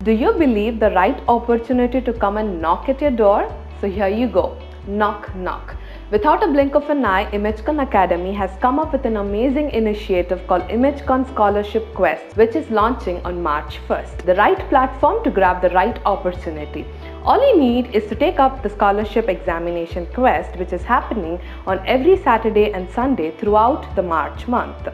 Do you believe the right opportunity to come and knock at your door? So here you go. Knock, knock. Without a blink of an eye, Imagecon Academy has come up with an amazing initiative called Imagecon Scholarship Quest, which is launching on March 1st. The right platform to grab the right opportunity. All you need is to take up the scholarship examination quest, which is happening on every Saturday and Sunday throughout the March month.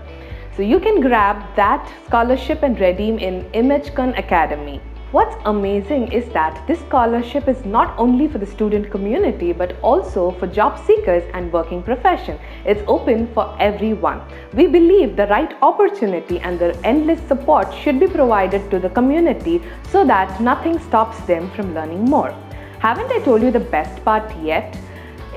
So you can grab that scholarship and redeem in Imagecon Academy. What's amazing is that this scholarship is not only for the student community but also for job seekers and working profession. It's open for everyone. We believe the right opportunity and the endless support should be provided to the community so that nothing stops them from learning more. Haven't I told you the best part yet?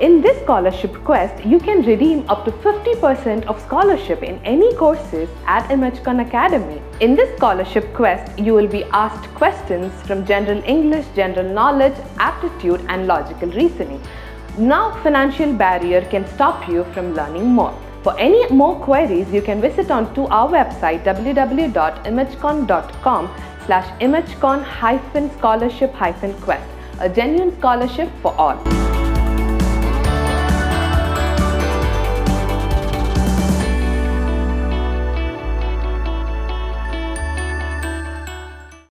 In this scholarship quest, you can redeem up to 50% of scholarship in any courses at Imagecon Academy. In this scholarship quest, you will be asked questions from general English, general knowledge, aptitude and logical reasoning. No financial barrier can stop you from learning more. For any more queries, you can visit on to our website www.imagecon.com/imagecon-scholarship-quest, a genuine scholarship for all.